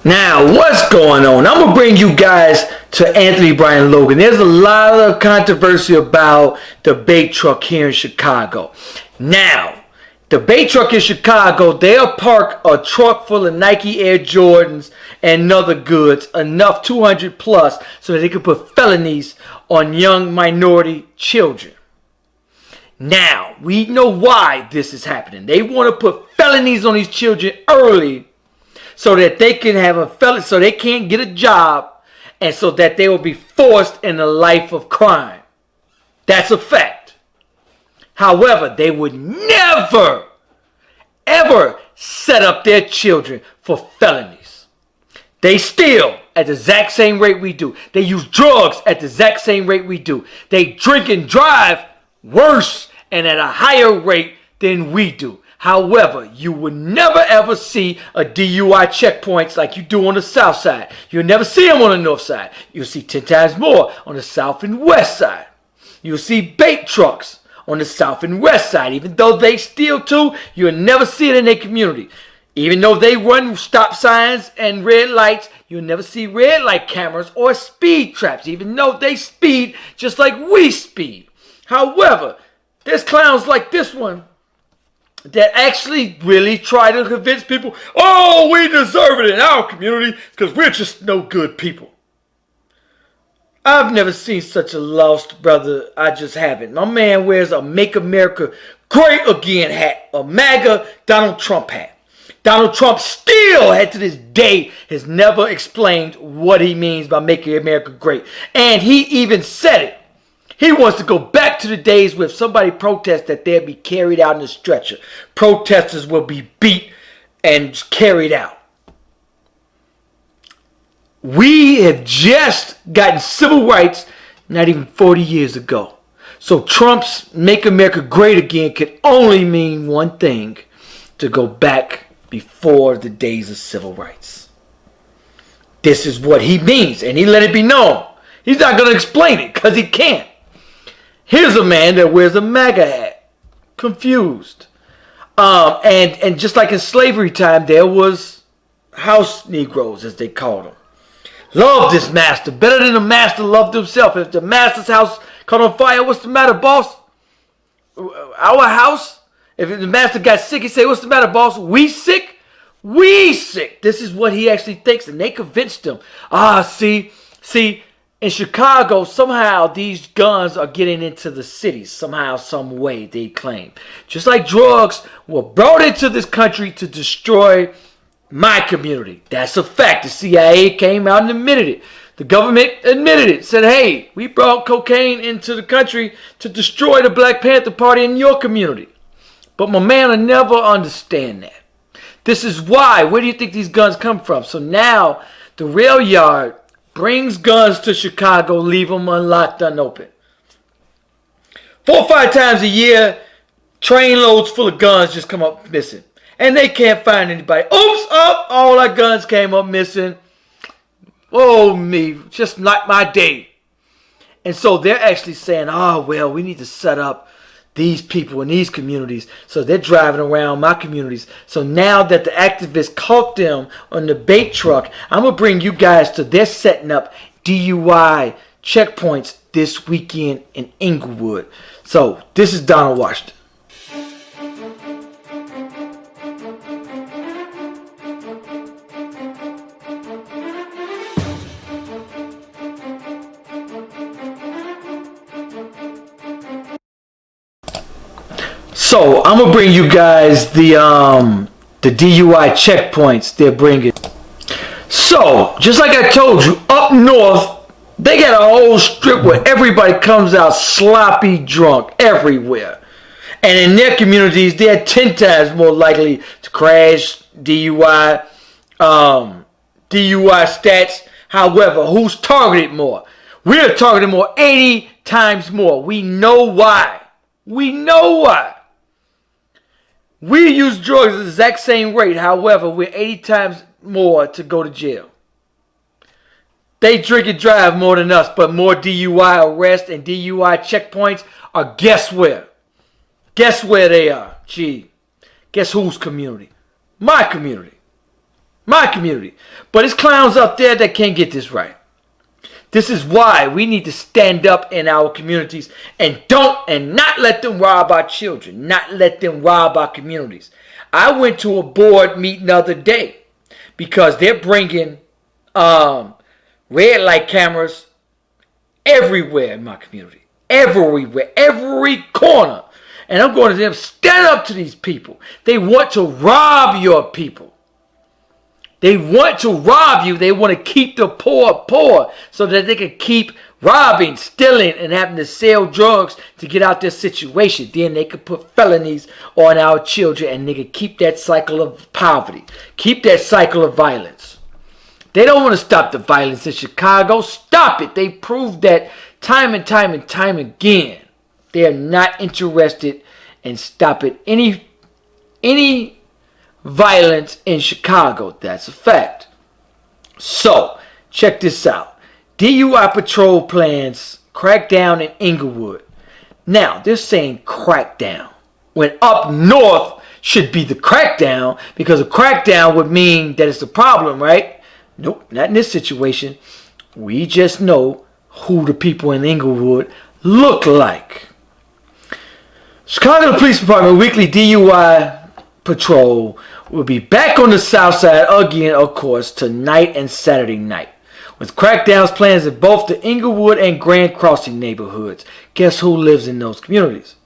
Now, what's going on? I'm going to bring you guys to Anthony Brian Logan. There's a lot of controversy about the bait truck here in Chicago. Now, the bait truck in Chicago, they'll park a truck full of Nike Air Jordans and other goods, enough 200 plus, so that they can put felonies on young minority children. Now, we know why this is happening. They want to put felonies on these children early, so that they can have a felony, so they can't get a job, and so that they will be forced in a life of crime. That's a fact. However, they would never, ever set up their children for felonies. They steal at the exact same rate we do. They use drugs at the exact same rate we do. They drink and drive worse and at a higher rate than we do. However, you will never ever see a DUI checkpoints like you do on the south side. You'll never see them on the north side. You'll see 10 times more on the south and west side. You'll see bait trucks on the south and west side. Even though they steal too, you'll never see it in their community. Even though they run stop signs and red lights, you'll never see red light cameras or speed traps, even though they speed just like we speed. However, there's clowns like this one that actually really try to convince people, oh, we deserve it in our community because we're just no good people. I've never seen such a lost brother. I just haven't. My man wears a Make America Great Again hat, a MAGA Donald Trump hat. Donald Trump still, to this day, has never explained what he means by making America great. And he even said it. He wants to go back to the days where if somebody protests that they'll be carried out in a stretcher. Protesters will be beat and carried out. We have just gotten civil rights not even 40 years ago. So Trump's Make America Great Again could only mean one thing: to go back before the days of civil rights. This is what he means, and he let it be known. He's not going to explain it because he can't. Here's a man that wears a MAGA hat, confused. And just like in slavery time, there was house Negroes, as they called them. Loved his master better than the master loved himself. If the master's house caught on fire, what's the matter, boss? Our house? If the master got sick, he'd say, what's the matter, boss? We sick? We sick. This is what he actually thinks, and they convinced him. See, in Chicago, somehow these guns are getting into the cities. Somehow, some way, they claim. Just like drugs were brought into this country to destroy my community. That's a fact. The CIA came out and admitted it. The government admitted it. Said, hey, we brought cocaine into the country to destroy the Black Panther Party in your community. But my man will never understand that. This is why. Where do you think these guns come from? So now, the rail yard brings guns to Chicago, leave them unlocked, unopened. 4 or 5 times a year, train loads full of guns just come up missing. And they can't find anybody. Oops, all our guns came up missing. Oh, me, just not my day. And so they're actually saying, well, we need to set up these people in these communities. So they're driving around my communities. So now that the activists caught them on the bait truck, I'm going to bring you guys to they're setting up DUI checkpoints this weekend in Inglewood. So this is Donald Washington. So I'm gonna bring you guys the DUI checkpoints they're bringing. So just like I told you, up north they got a whole strip where everybody comes out sloppy drunk everywhere, and in their communities they're 10 times more likely to crash. DUI stats. However, who's targeted more? We're targeted more, 80 times more. We know why. We know why. We use drugs at the exact same rate. However, we're 80 times more to go to jail. They drink and drive more than us, but more DUI arrests and DUI checkpoints are guess where? Guess where they are? Gee, guess whose community? My community. My community. But it's clowns up there that can't get this right. This is why we need to stand up in our communities and not let them rob our children. Not let them rob our communities. I went to a board meeting the other day because they're bringing red light cameras everywhere in my community. Everywhere. Every corner. And I'm going to them, stand up to these people. They want to rob your people. They want to rob you. They want to keep the poor so that they can keep robbing, stealing, and having to sell drugs to get out their situation. Then they can put felonies on our children and they can keep that cycle of poverty. Keep that cycle of violence. They don't want to stop the violence in Chicago. Stop it. They proved that time and time and time again. They are not interested in stopping any violence in Chicago. That's a fact. So, check this out. DUI patrol plans crackdown in Inglewood. Now, they're saying crackdown, when up north should be the crackdown, because a crackdown would mean that it's a problem, right? Nope, not in this situation. We just know who the people in Inglewood look like. Chicago Police Department weekly DUI patrol will be back on the south side again, of course, tonight and Saturday night, with crackdowns plans in both the Inglewood and Grand Crossing neighborhoods. Guess who lives in those communities?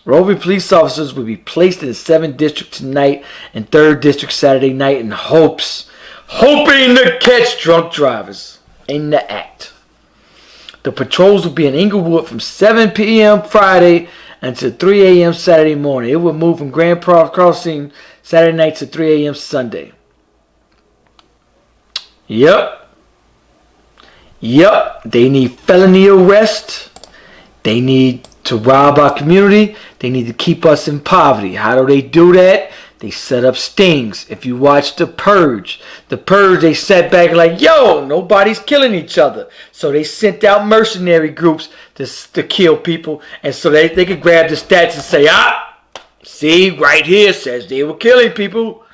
Roving police officers will be placed in the 7th District tonight and 3rd District Saturday night in hoping to catch drunk drivers in the act. The patrols will be in Inglewood from 7 p.m. Friday until 3 a.m. Saturday morning. It will move from Grand Crossing Saturday night to 3 a.m. Sunday. Yep. They need felony arrest. They need to rob our community. They need to keep us in poverty. How do they do that? They set up stings. If you watch The Purge, they sat back like, yo, nobody's killing each other. So they sent out mercenary groups to kill people. And so they could grab the stats and say, see, right here says they were killing people.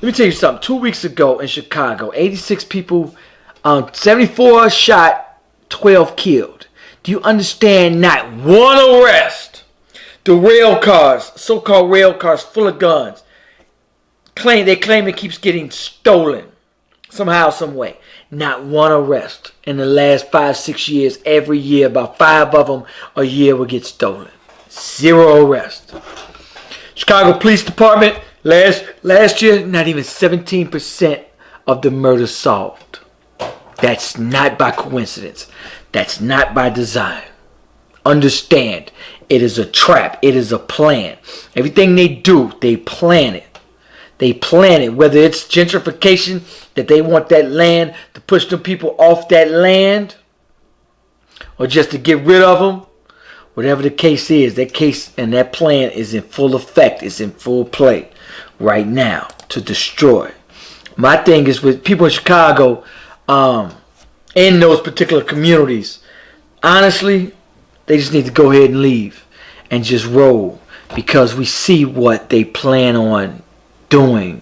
Let me tell you something. 2 weeks ago in Chicago, 86 people, 74 shot, 12 killed. Do you understand? Not one arrest. The rail cars, so-called rail cars full of guns, they claim it keeps getting stolen somehow, some way. Not one arrest in the last 5-6 years. Every year, about 5 of them a year will get stolen. 0 arrest. Chicago Police Department, last year, not even 17% of the murders solved. That's not by coincidence. That's not by design. Understand, it is a trap. It is a plan. Everything they do, they plan it. They plan it. Whether it's gentrification, that they want that land to push them people off that land, or just to get rid of them. Whatever the case is, that case and that plan is in full effect. It's in full play right now to destroy. My thing is with people in Chicago, in those particular communities, honestly, they just need to go ahead and leave and just roll, because we see what they plan on doing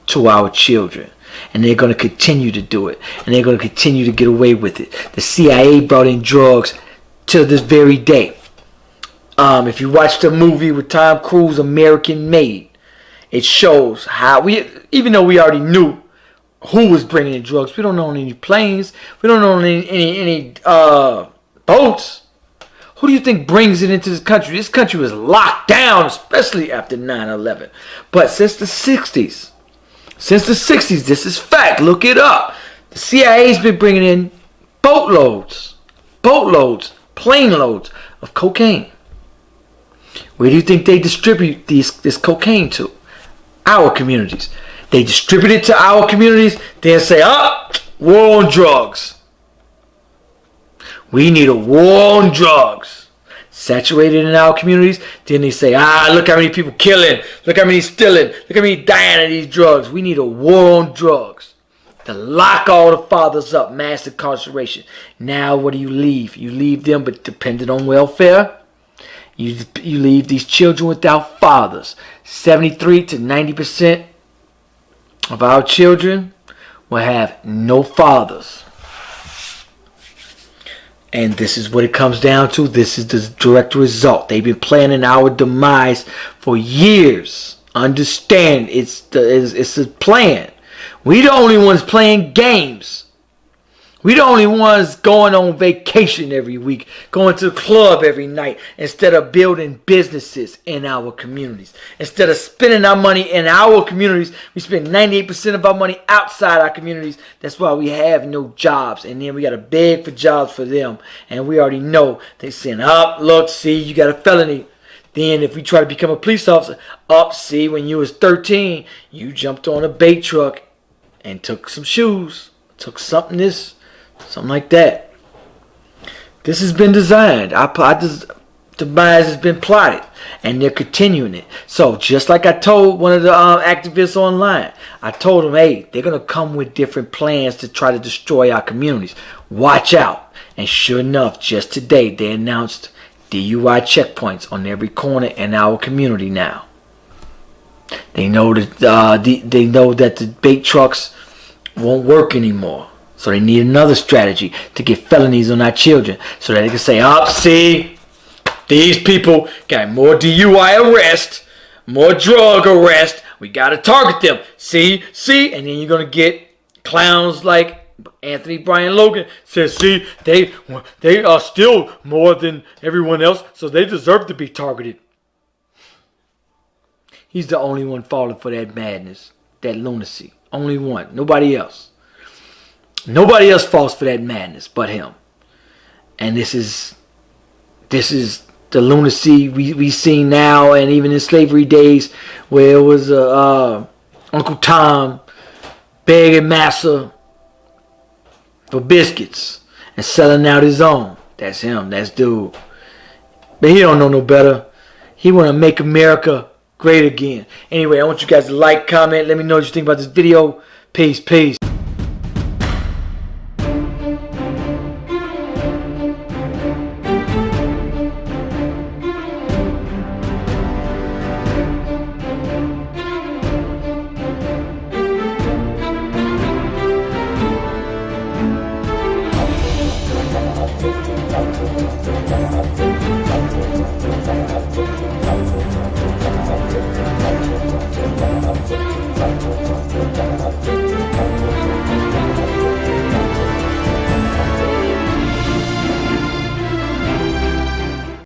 to our children, and they're going to continue to do it, and they're going to continue to get away with it. The CIA brought in drugs to this very day. If you watch the movie with Tom Cruise, American Made, it shows how even though we already knew who was bringing in drugs, we don't own any planes, we don't own any boats. Who do you think brings it into this country? This country was locked down, especially after 9/11. But since the 60s, this is fact. Look it up. The CIA's been bringing in boatloads, plane loads of cocaine. Where do you think they distribute this cocaine to? Our communities. They distribute it to our communities. Then say, war on drugs. We need a war on drugs. Saturated in our communities. Then they say, look how many people killing. Look how many stealing. Look how many dying of these drugs. We need a war on drugs. To lock all the fathers up. Mass incarceration. Now what do you leave? You leave them but dependent on welfare. You leave these children without fathers. 73 to 90% of our children will have no fathers. And this is what it comes down to. This is the direct result. They've been planning our demise for years. Understand, it's a plan. We the only ones playing games. We the only ones going on vacation every week, going to the club every night, instead of building businesses in our communities. Instead of spending our money in our communities, we spend 98% of our money outside our communities. That's why we have no jobs. And then we got to beg for jobs for them. And we already know they saying, look, see, you got a felony. Then if we try to become a police officer, see, when you was 13, you jumped on a bait truck and took some shoes, took something like that. This has been designed. The demise has been plotted, and they're continuing it. So just like I told one of the activists online, I told them, hey, they're going to come with different plans to try to destroy our communities. Watch out. And sure enough, just today, they announced DUI checkpoints on every corner in our community now. They know that the bait trucks won't work anymore. So they need another strategy to get felonies on our children, so that they can say, see, these people got more DUI arrest, more drug arrest. We got to target them. See, and then you're going to get clowns like Anthony Brian Logan says, see, they are still more than everyone else, so they deserve to be targeted. He's the only one falling for that madness, that lunacy. Only one. Nobody else. Nobody else falls for that madness but him. And this is the lunacy we see now, and even in slavery days, where it was Uncle Tom begging massa for biscuits and selling out his own. That's him. That's dude. But he don't know no better. He want to make America great again. Anyway, I want you guys to like, comment, let me know what you think about this video. Peace.